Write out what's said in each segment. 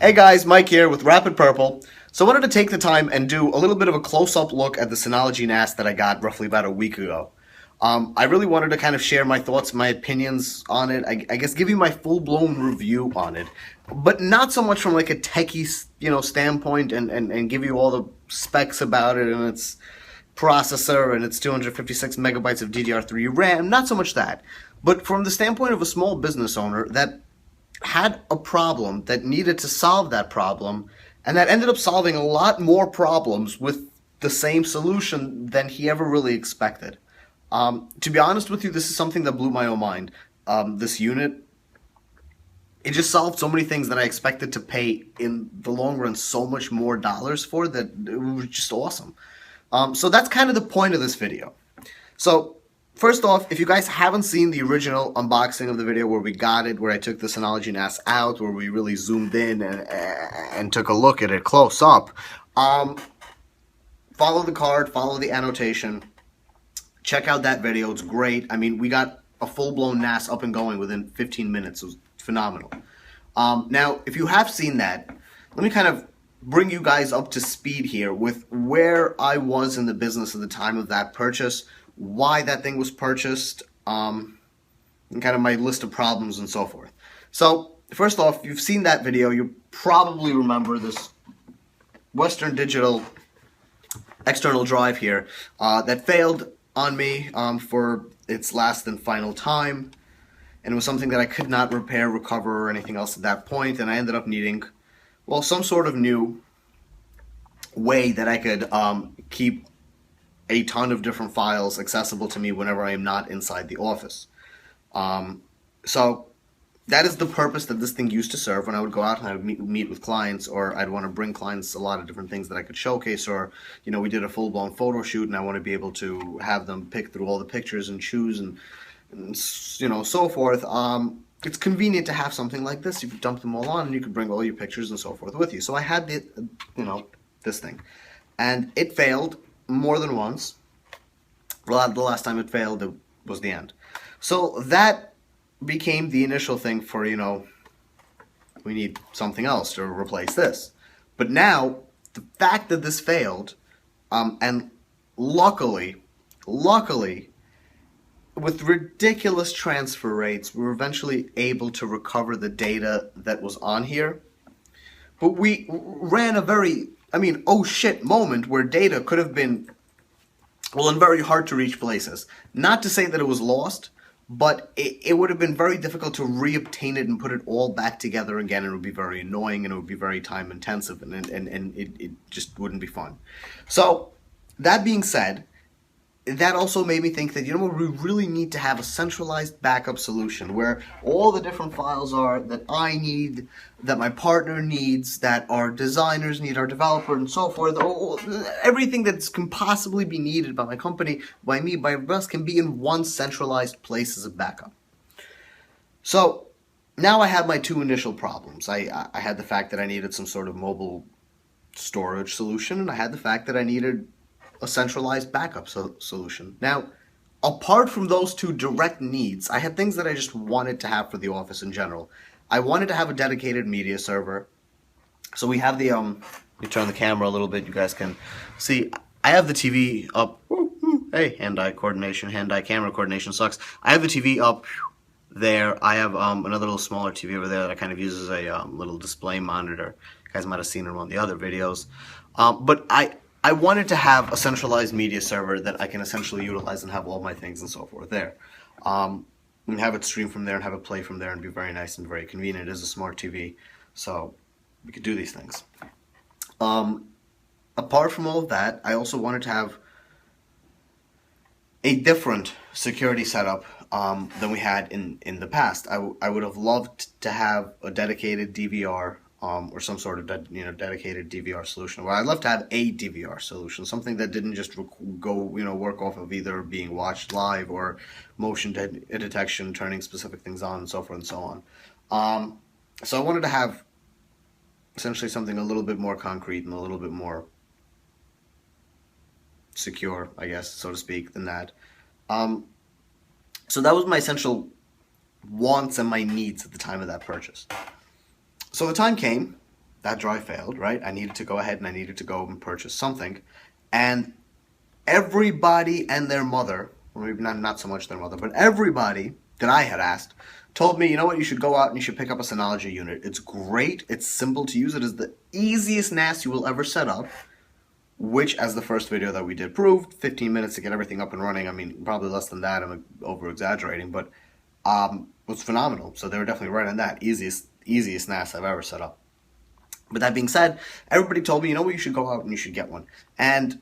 Hey guys, Mike here with Rapid Purple. So I wanted to take the time and do a little bit of a close-up look at the Synology NAS that I got roughly about a week ago. I really wanted to kind of share my thoughts, my opinions on it. I guess give you my full-blown review on it, but not so much from like a techie, standpoint, and give you all the specs about it and its processor and its 256 megabytes of DDR3 RAM. Not so much that, but from the standpoint of a small business owner that had a problem that needed to solve that problem, and that ended up solving a lot more problems with the same solution than he ever really expected. To be honest with you, this is something that blew my own mind. This unit, it just solved so many things that I expected to pay in the long run so much more dollars for, that it was just awesome. So that's kind of the point of this video. So first off, if you guys haven't seen the original unboxing of the video where we got it, where I took the Synology NAS out, where we really zoomed in and took a look at it close up, follow the card, follow the annotation, check out that video. It's great. I mean, we got a full-blown NAS up and going within 15 minutes. It was phenomenal. Now, if you have seen that, let me kind of bring you guys up to speed here with where I was in the business at the time of that purchase, why that thing was purchased, and kind of my list of problems and so forth. So, first off, if you've seen that video, you probably remember this Western Digital external drive here that failed on me for its last and final time, and it was something that I could not repair, recover, or anything else at that point, and I ended up needing, well, some sort of new way that I could keep a ton of different files accessible to me whenever I am not inside the office. So that is the purpose that this thing used to serve when I would go out and I would meet with clients, or I'd want to bring clients a lot of different things that I could showcase, or, we did a full-blown photo shoot and I want to be able to have them pick through all the pictures and choose and so forth. It's convenient to have something like this. You could dump them all on and you could bring all your pictures and so forth with you. So I had this thing, and it failed more than once. Well, the last time it failed, it was the end. So that became the initial thing for, we need something else to replace this. But now, the fact that this failed, and luckily, with ridiculous transfer rates, we were eventually able to recover the data that was on here. But we ran a very, oh shit moment where data could have been, well, in very hard to reach places. Not to say that it was lost, but it would have been very difficult to reobtain it and put it all back together again. It would be very annoying and it would be very time intensive, and it just wouldn't be fun. So, that being said, that also made me think that, we really need to have a centralized backup solution where all the different files are that I need, that my partner needs, that our designers need, our developer, and so forth. Everything that can possibly be needed by my company, by me, by us, can be in one centralized place as a backup. So now I have my two initial problems. I had the fact that I needed some sort of mobile storage solution, and I had the fact that I needed a centralized backup solution. Now, apart from those two direct needs, I had things that I just wanted to have for the office in general. I wanted to have a dedicated media server. So we have the, let me turn the camera a little bit, you guys can see. I have the TV up. Hey, hand-eye coordination, hand-eye camera coordination sucks. I have the TV up there. I have another little smaller TV over there that I kind of use as a little display monitor. You guys might have seen it on the other videos. But I wanted to have a centralized media server that I can essentially utilize and have all my things and so forth there. And have it stream from there and have it play from there and be very nice and very convenient. It is a smart TV, so we could do these things. Apart from all of that, I also wanted to have a different security setup than we had in the past. I would have loved to have a dedicated DVR, or some sort of dedicated DVR solution. Well, I'd love to have a DVR solution, something that didn't just go work off of either being watched live or motion detection, turning specific things on, and so forth and so on. So I wanted to have essentially something a little bit more concrete and a little bit more secure, I guess, so to speak, than that. So that was my essential wants and my needs at the time of that purchase. So the time came, that drive failed, right? I needed to go ahead and I needed to go and purchase something. And everybody and their mother, or maybe not so much their mother, but everybody that I had asked told me, you know what, you should go out and you should pick up a Synology unit. It's great. It's simple to use. It is the easiest NAS you will ever set up, which, as the first video that we did proved, 15 minutes to get everything up and running. I mean, probably less than that. I'm over-exaggerating, but was phenomenal. So they were definitely right on that. Easiest NAS I've ever set up. But that being said, everybody told me, you know what, you should go out and you should get one. And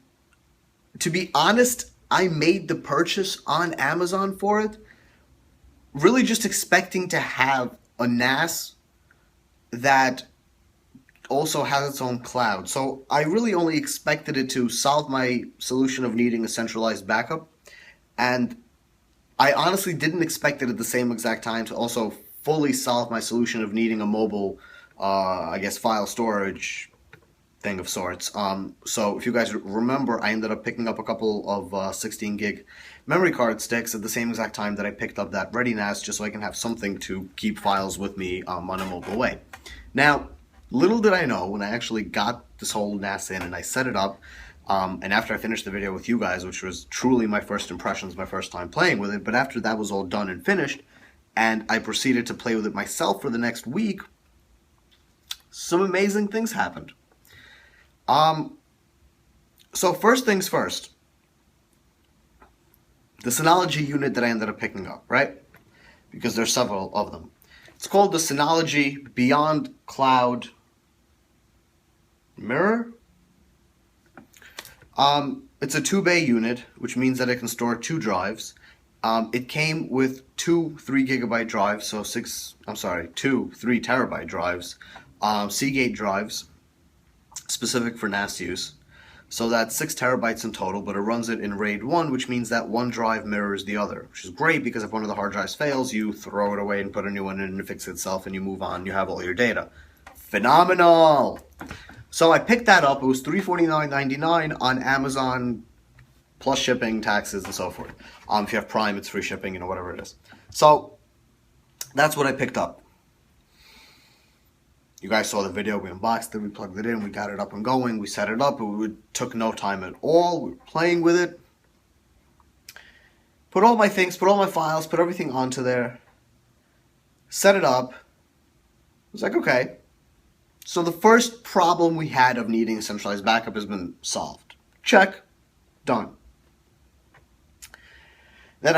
to be honest, I made the purchase on Amazon for it, really just expecting to have a NAS that also has its own cloud. So I really only expected it to solve my solution of needing a centralized backup. And I honestly didn't expect it at the same exact time to also fully solve my solution of needing a mobile, I guess, file storage thing of sorts. So if you guys remember, I ended up picking up a couple of 16 gig memory card sticks at the same exact time that I picked up that ReadyNAS, just so I can have something to keep files with me on a mobile way. Now, little did I know when I actually got this whole NAS in and I set it up, and after I finished the video with you guys, which was truly my first impressions, my first time playing with it, but after that was all done and finished, and I proceeded to play with it myself for the next week, some amazing things happened. So first things first, the Synology unit that I ended up picking up, right? Because there's several of them. It's called the Synology Beyond Cloud Mirror. It's a 2-bay unit, which means that it can store 2 drives. It came with 2 3-gigabyte drives, so 2 3-terabyte drives, Seagate drives, specific for NAS use. So that's 6 terabytes in total, but it runs it in RAID 1, which means that one drive mirrors the other, which is great because if one of the hard drives fails, you throw it away and put a new one in and it fixes itself and you move on, you have all your data. Phenomenal! So I picked that up. It was $349.99 on Amazon, plus shipping, taxes, and so forth. If you have Prime, it's free shipping, you know, whatever it is. So that's what I picked up. You guys saw the video, we unboxed it, we plugged it in, we got it up and going, we set it up, it took no time at all, we were playing with it. Put all my things, put all my files, put everything onto there, set it up. I was like, okay. So the first problem we had of needing a centralized backup has been solved. Check. Done. Then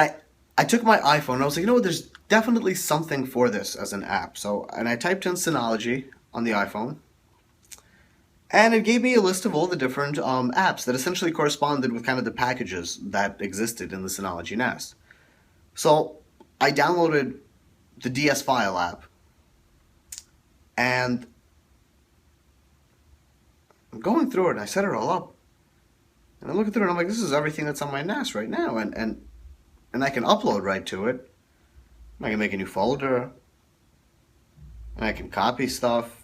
I took my iPhone and I was like, you know what, there's definitely something for this as an app. And I typed in Synology on the iPhone, and it gave me a list of all the different apps that essentially corresponded with kind of the packages that existed in the Synology NAS. So I downloaded the DS File app, and I'm going through it, and I set it all up, and I'm looking through it, and I'm like, this is everything that's on my NAS right now, and I can upload right to it. I can make a new folder, and I can copy stuff,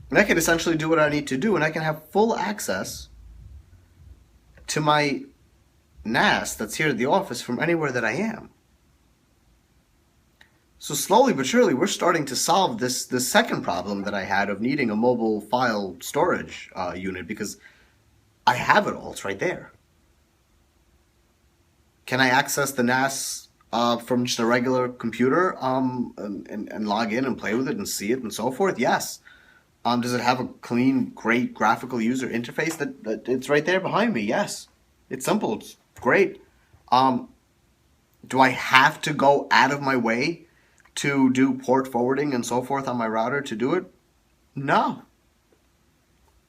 and I can essentially do what I need to do, and I can have full access to my NAS that's here at the office from anywhere that I am. So slowly but surely, we're starting to solve this second problem that I had of needing a mobile file storage unit, because I have it all. It's right there. Can I access the NAS from just a regular computer and log in and play with it and see it and so forth? Yes. Does it have a clean, great graphical user interface that it's right there behind me? Yes. It's simple. It's great. Do I have to go out of my way to do port forwarding and so forth on my router to do it? No.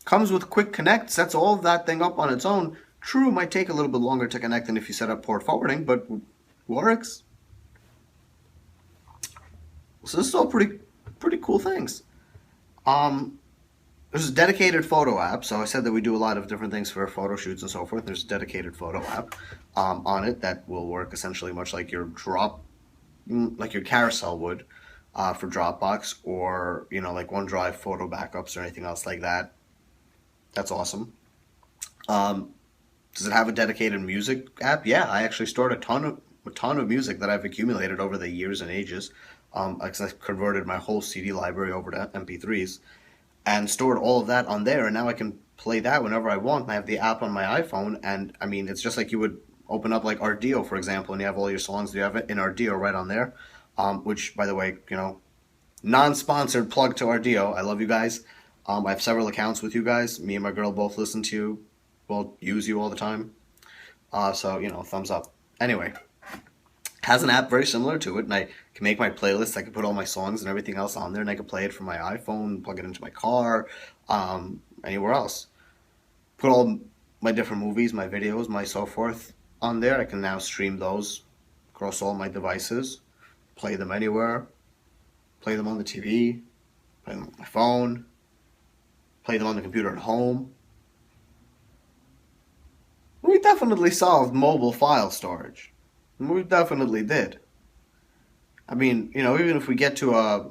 Comes with quick connect, sets all of that thing up on its own. True, it might take a little bit longer to connect than if you set up port forwarding, but works. So this is all pretty cool things. There's a dedicated photo app. So I said that we do a lot of different things for photo shoots and so forth. There's a dedicated photo app on it that will work essentially much like your carousel would for Dropbox, or like OneDrive photo backups or anything else like that. That's awesome. Does it have a dedicated music app? Yeah, I actually stored a ton of music that I've accumulated over the years and ages. Because I've converted my whole CD library over to MP3s. and stored all of that on there, and now I can play that whenever I want. And I have the app on my iPhone, and I mean, it's just like you would open up like Ardeo, for example, and you have all your songs. You have it in Ardeo right on there, which, by the way, non-sponsored plug to Ardeo. I love you guys. I have several accounts with you guys. Me and my girl both listen to you, well, use you all the time. So, thumbs up. Anyway, has an app very similar to it, and I can make my playlist. I can put all my songs and everything else on there, and I can play it from my iPhone, plug it into my car, anywhere else. Put all my different movies, my videos, my so forth on there. I can now stream those across all my devices, play them anywhere, play them on the TV, play them on my phone, play them on the computer at home. We definitely solved mobile file storage. We definitely did. I mean, even if we get to a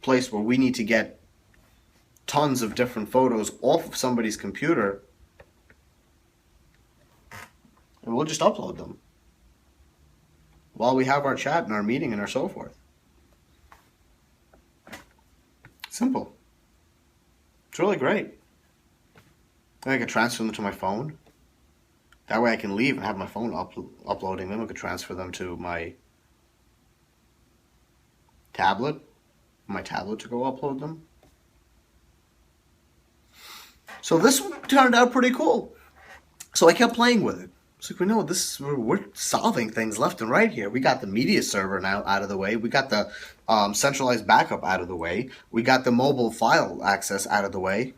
place where we need to get tons of different photos off of somebody's computer, and we'll just upload them while we have our chat and our meeting and our so forth. Simple. It's really great. I can transfer them to my phone. That way I can leave and have my phone uploading them. I could transfer them to my tablet to go upload them. So this turned out pretty cool. So I kept playing with it. It's like, we're solving things left and right here. We got the media server now out of the way. We got the centralized backup out of the way. We got the mobile file access out of the way.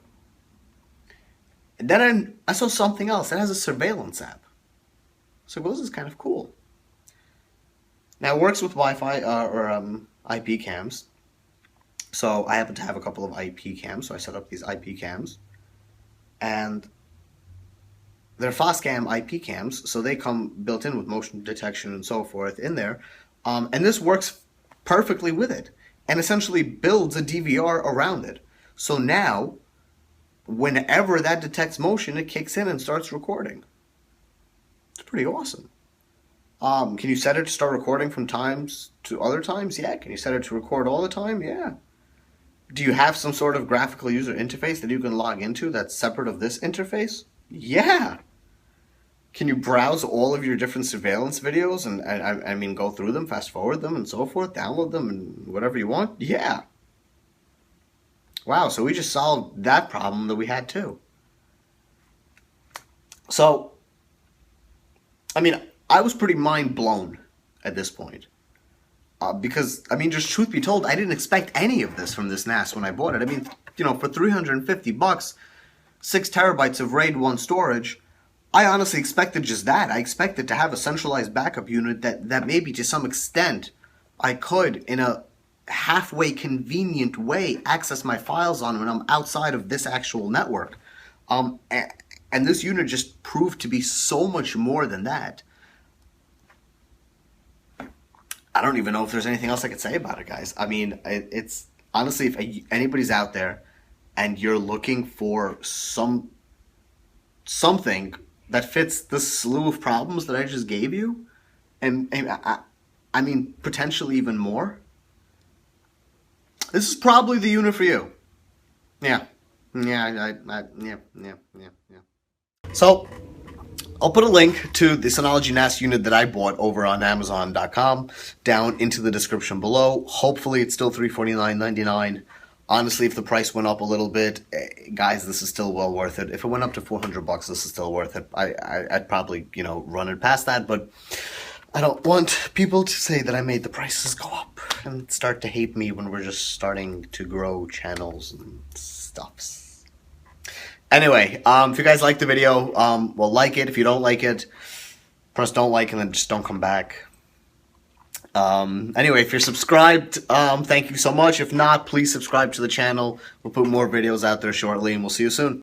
And then I saw something else. It has a surveillance app. So this is kind of cool. Now it works with Wi-Fi or IP cams. So I happen to have a couple of IP cams, so I set up these IP cams. And they're Foscam IP cams, so they come built in with motion detection and so forth in there. And this works perfectly with it and essentially builds a DVR around it. So now, whenever that detects motion, it kicks in and starts recording. It's pretty awesome. Can you set it to start recording from times to other times? Yeah. Can you set it to record all the time? Yeah. Do you have some sort of graphical user interface that you can log into that's separate of this interface? Yeah. Can you browse all of your different surveillance videos and I mean go through them, fast forward them and so forth, download them and whatever you want? Yeah. Wow, so we just solved that problem that we had too. So, I mean, I was pretty mind blown at this point. Because, I mean, just truth be told, I didn't expect any of this from this NAS when I bought it. I mean, for $350, 6 terabytes of RAID 1 storage, I honestly expected just that. I expected to have a centralized backup unit that maybe to some extent I could, in a halfway convenient way, access my files on when I'm outside of this actual network. And this unit just proved to be so much more than that. I don't even know if there's anything else I could say about it, guys. I mean, it's honestly, if anybody's out there and you're looking for something that fits the slew of problems that I just gave you, and I mean, potentially even more, this is probably the unit for you. Yeah. So, I'll put a link to the Synology NAS unit that I bought over on Amazon.com down into the description below. Hopefully it's still $349.99. Honestly, if the price went up a little bit, guys, this is still well worth it. If it went up to $400, this is still worth it. I'd probably, run it past that, but I don't want people to say that I made the prices go up and start to hate me when we're just starting to grow channels and stuffs. Anyway, if you guys like the video, well, like it. If you don't like it, press don't like and then just don't come back. Anyway, if you're subscribed, thank you so much. If not, please subscribe to the channel. We'll put more videos out there shortly, and we'll see you soon.